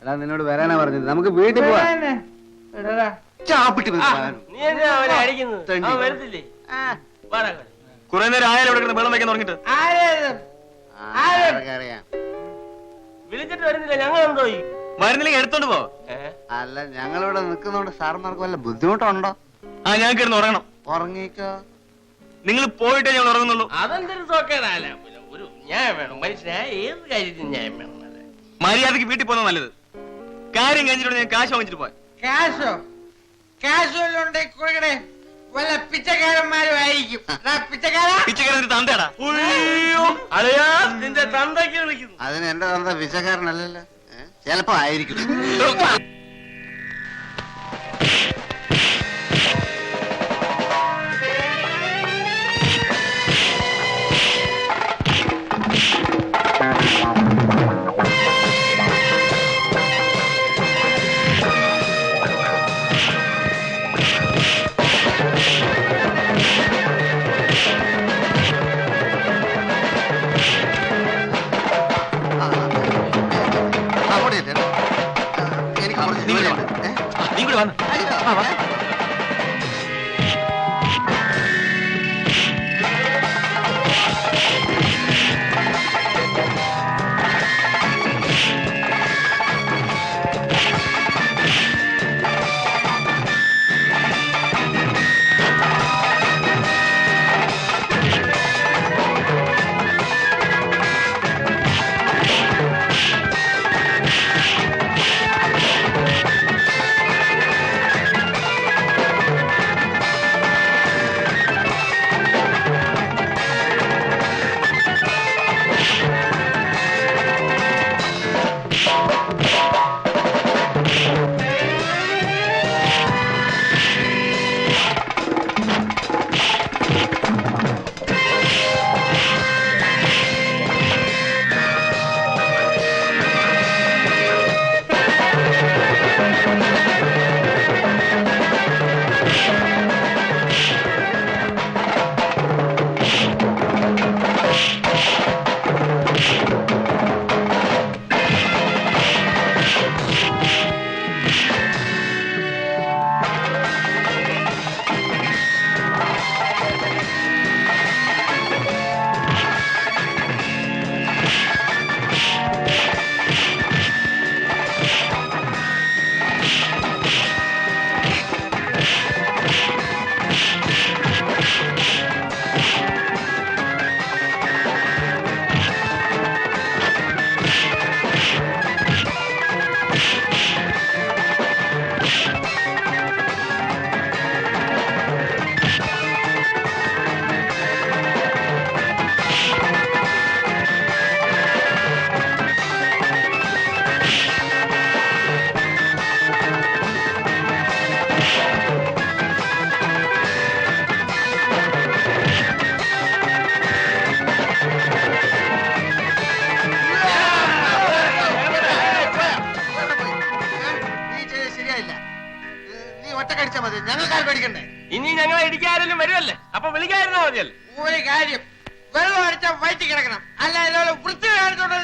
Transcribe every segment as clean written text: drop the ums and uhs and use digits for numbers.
എടാ നിന്നോട് വരാനാ പറഞ്ഞത്, നമുക്ക് വീട്ടിൽ പോവാ. കുറെ നേരം ആയാലും ഇവിടെ വെള്ളം വെക്കാൻ തുടങ്ങിട്ട് വിളിച്ചിട്ട് വരുന്നില്ല, ഞങ്ങളുണ്ടോ? വരുന്നില്ലെങ്കിൽ എടുത്തോണ്ട് പോ. അല്ല ഞങ്ങളിവിടെ നിൽക്കുന്നോണ്ട് സാറന്മാർക്ക് വല്ല ബുദ്ധിമുട്ടുണ്ടോ? ഞാൻ കിടന്ന് ഉറങ്ങണം. ഉറങ്ങിക്കോ. നിങ്ങൾ പോയിട്ടേ ഞങ്ങൾ ഉറങ്ങുന്നുള്ളൂ. അതെന്തൊരു സോക്കേടല്ല, ഒരു ന്യായം വേണം മനുഷ്യനായ ഏത് കാര്യത്തിന് ന്യായം വേണം. മര്യാദക്ക് വീട്ടിൽ പോകുന്നത് നല്ലത്. കാര്യം കഴിഞ്ഞിട്ട് ഞാൻ കാശ് വാങ്ങിച്ചിട്ട് പോയി. കാശോ? കാശുണ്ടേ കൊടുക്കണേ, വല്ല പിച്ചക്കാരന്മാരും ആയിരിക്കും. പിച്ചക്കാരൻ തന്തേടാ. അതെയാ നിന്റെ തന്തയ്ക്ക് വിളിക്കുന്നു. അതിന് എന്റെ തന്ത പിച്ചക്കാരനല്ലല്ലോ, ചിലപ്പോ ആയിരിക്കും. ഇനി ഞങ്ങളെ ഇടിക്കാരെങ്കിലും വരുമല്ലേ, അപ്പൊ വിളിക്കായിരുന്നാ മതിയല്ലേ. ഒരു കാര്യം, വെള്ളം അടിച്ചാൽ വയറ്റി കിടക്കണം, അല്ല വൃത്തി കാണിച്ചോണ്ടോ.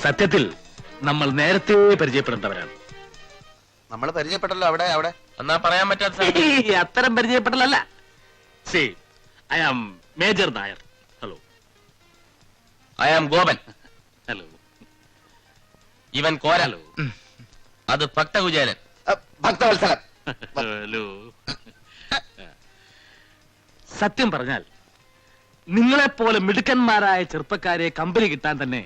സത്യത്തിൽ നമ്മൾ നേരത്തെ പരിചയപ്പെടേണ്ടവരാണ്. നമ്മൾ പരിചയപ്പെട്ടല്ലോ അവിടെ. അവിടെ എന്നാ പറയാൻ പറ്റാത്ത അത്തരം പരിചയപ്പെടലല്ല. See I am major Nair. Hello. I am Gopan. Hello. ഇവൻ കോരാലോ, അത് ഭക്തകുചേലൻ. ഭക്തവത്സലൻ. ഹലോ. സത്യം പറഞ്ഞാൽ നിങ്ങളെപ്പോലെ മിടുക്കന്മാരായ ചെറുപ്പക്കാരെ കമ്പനി കിട്ടാൻ തന്നെ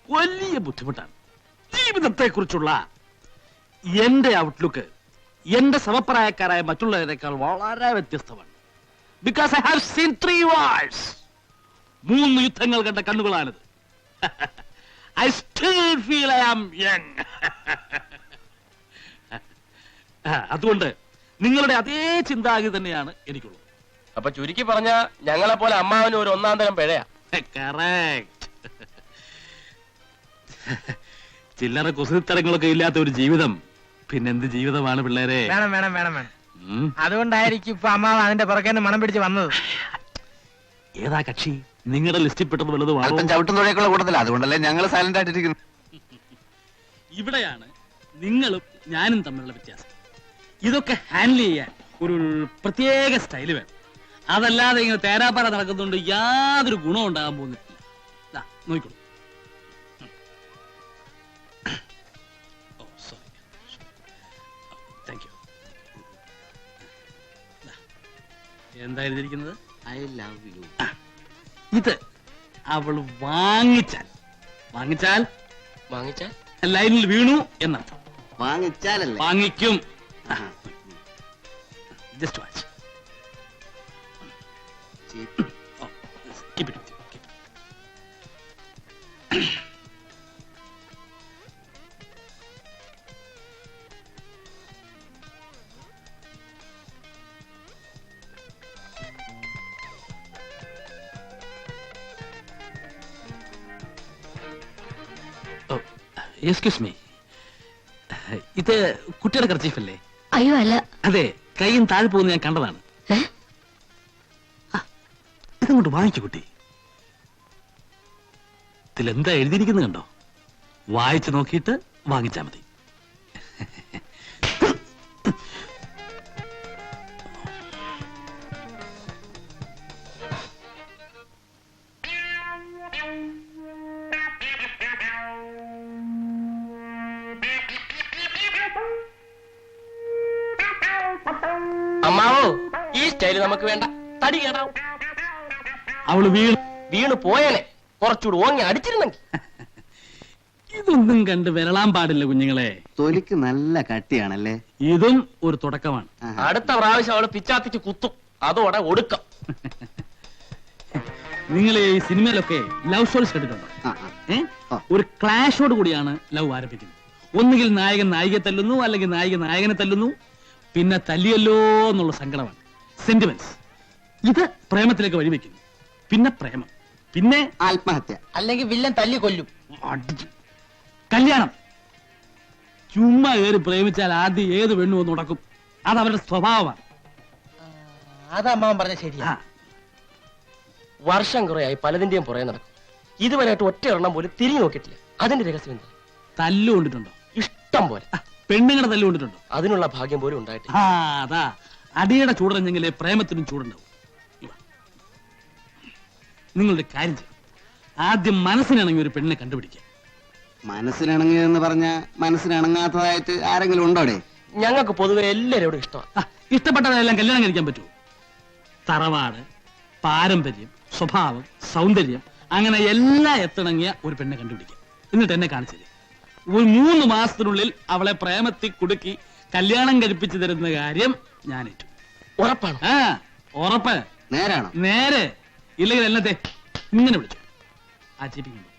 വലിയ ബുദ്ധിമുട്ടാണ്. ജീവിതത്തെ കുറിച്ചുള്ള എന്റെ ഔട്ട്ലുക്ക് എന്റെ സമപ്രായക്കാരായ മറ്റുള്ളവരെക്കാൾ വളരെ വ്യത്യസ്തമാണ്. Because I have seen 3 wars. 3 യുദ്ധങ്ങൾ കണ്ട കണ്ണുകളാണിത്. I still feel I am young. അതുകൊണ്ട് നിങ്ങളുടെ അതേ ചിന്താഗതി തന്നെയാണ് എനിക്കുള്ളത്. അപ്പൊ ചുരുക്കി പറഞ്ഞ ഞങ്ങളെ പോലെ അമ്മാവന് ഒരു ഒന്നാം തരം പിഴയാ. കറക്റ്റ്. ചില്ലറ കുസൃത്തരങ്ങളൊക്കെ ഇല്ലാത്ത ഒരു ജീവിതം പിന്നെന്ത് ജീവിതമാണ് പിള്ളേരെ? വേണം വേണം വേണം വേണം. ഉം. അതുകൊണ്ടായിരിക്കും ഇപ്പൊ അമ്മാവ് അതിന്റെ പുറകെ മണം പിടിച്ച് വന്നത്. ഏതാ കക്ഷി? നിങ്ങളുടെ ലിസ്റ്റിൽ പെട്ടത് വല്ലതും ആണോ? അല്പം ചവിട്ടും തുഴയൊക്കെയുള്ള കൂട്ടത്തില്ല, അതുകൊണ്ടല്ലേ ഞങ്ങൾ സൈലന്റ് ആയിട്ടിരിക്കുന്നു. ഇവിടെയാണ് നിങ്ങളും ഞാനും തമ്മിലുള്ള വ്യത്യാസം. ഇതൊക്കെ ഹാൻഡിൽ ചെയ്യാൻ ഒരു പ്രത്യേക സ്റ്റൈല് വേണം. അതല്ലാതെ ഇങ്ങനെ തേരാപ്പാറ നടക്കുന്നുണ്ട് യാതൊരു ഗുണവും ഉണ്ടാകാൻ പോകുന്നില്ല. ദാ, നോക്കിക്കോളൂ. ഓ സോറി, താങ്ക് യു. എന്താ എഴുതിയിരിക്കുന്നത്? I love you. ഇത് അവൾ വാങ്ങിച്ചാൽ വാങ്ങിച്ചാൽ ലൈനിൽ വീണു എന്നർത്ഥം. വാങ്ങിച്ചാലല്ലേ? വാങ്ങിക്കും. Just watch. Oh, keep it. Oh, excuse me. ഇത് കുട്ടിയുടെ കർച്ചീഫല്ലേ? അയ്യോ അല്ല. അതെ, കൈയും താഴെ പോകുന്ന ഞാൻ കണ്ടതാണ്. ഇതങ്ങോട്ട് വാങ്ങിച്ചു കുട്ടി. ഇതിലെന്താ എഴുതിയിരിക്കുന്നത് കണ്ടോ? വായിച്ചു നോക്കിയിട്ട് വാങ്ങിച്ചാ മതി. അമ്മാവോ, ഈ സ്റ്റൈല് നമുക്ക് വേണ്ട. തടി കേടാവും. അവള് വീണ് പോയേനെ. കുറച്ചുകൂടി ഓങ്ങി അടിച്ചിരുന്നെങ്കിൽ. ഇതൊന്നും കണ്ട് വിരളാൻ പാടില്ല കുഞ്ഞുങ്ങളെ. തൊലിക്ക് നല്ല കട്ടിയാണല്ലേ? ഇതും ഒരു തുടക്കമാണ്. ആഹാ. അടുത്ത പ്രാവശ്യം അവള് പിച്ചാത്തിക്ക് കുത്തും. അതോടെ ഒടുക്കം. നിങ്ങൾ ഈ സിനിമയിലൊക്കെ ലവ് സ്റ്റോറീസ് കണ്ടിട്ടുണ്ടോ? ആ, ആ. ആ. ഒരു ക്ലാഷോട് കൂടിയാണ് ലവ് ആരംഭിക്കുന്നത്. ഒന്നുകിൽ നായകൻ നായികയെ തല്ലുന്നു, അല്ലെങ്കിൽ നായിക നായകനെ തല്ലുന്നു. പിന്നെ തല്ലിയല്ലോ എന്നുള്ള സങ്കടമാണ്, സെന്റിമെന്റ്സ്. ഇത് പ്രേമത്തിലേക്ക് വഴിവെക്കുന്നു. പിന്നെ പ്രേമം, പിന്നെ ആത്മഹത്യ, അല്ലെങ്കിൽ വില്ലൻ തല്ലി കൊല്ലും. അടിച്ച് കല്യാണം. ചുമ്മാ കയറി പ്രേമിച്ചാൽ ആദ്യം ഏത് പെണ്ണു ഒന്ന് ഉടക്കും. അത് അവരുടെ സ്വഭാവമാണ്. അത് അമ്മാവൻ പറഞ്ഞ ശരിയാ. ആ, വർഷം കുറയായി പലതിന്റെയും പുറകെ നടക്കും. ഇതുവരെയായിട്ട് ഒറ്റ എണ്ണം പോലും തിരിഞ്ഞു നോക്കിയിട്ടില്ല. അതിന്റെ രഹസ്യം എന്താ? തല്ലു കൊണ്ടിട്ടുണ്ടോ? ഇഷ്ടം പോലെ. പെണ്ണുങ്ങളുടെ തല്ലു കൊണ്ടിട്ടുണ്ടോ? അതിനുള്ള ഭാഗ്യം പോലും ഉണ്ടായിട്ടില്ല. ആ, അതാ അടിയുടെ ചൂടറിഞ്ഞെങ്കിലേ പ്രേമത്തിനും ചൂടുണ്ടാവും. ഇവ. നിങ്ങളുടെ കാര്യം ചെയ്യും. ആദ്യം മനസ്സിനാണെങ്കിൽ ഒരു പെണ്ണിനെ കണ്ടുപിടിക്കുക. മനസ്സിനിണങ്ങിയതെന്ന് പറഞ്ഞ മനസ്സിനിണങ്ങാത്തതായിട്ട് ആരെങ്കിലും ഉണ്ടോടെ? ഞങ്ങൾക്ക് പൊതുവെ എല്ലാവരോടും ഇഷ്ടമാണ്. ഇഷ്ടപ്പെട്ടതെല്ലാം കല്യാണം കഴിക്കാൻ പറ്റുമോ? തറവാട്, പാരമ്പര്യം, സ്വഭാവം, സൗന്ദര്യം, അങ്ങനെ എല്ലാം എത്തിണങ്ങിയ ഒരു പെണ്ണെ കണ്ടുപിടിക്കുക. എന്നിട്ട് എന്നെ കാണിച്ചില്ലേ, ഒരു 3 മാസത്തിനുള്ളിൽ അവളെ പ്രേമത്തിൽ കുടുക്കി കല്യാണം കഴിപ്പിച്ചു തരുന്ന കാര്യം ഞാൻ ഏറ്റു. ഉറപ്പാണ്. ആ, ഉറപ്പ്. നേരാണോ? നേരെ. ഇല്ലെങ്കിൽ എന്നത്തെ ഇങ്ങനെ വിളിച്ചു ആ ചിപ്പിക്കുമ്പോ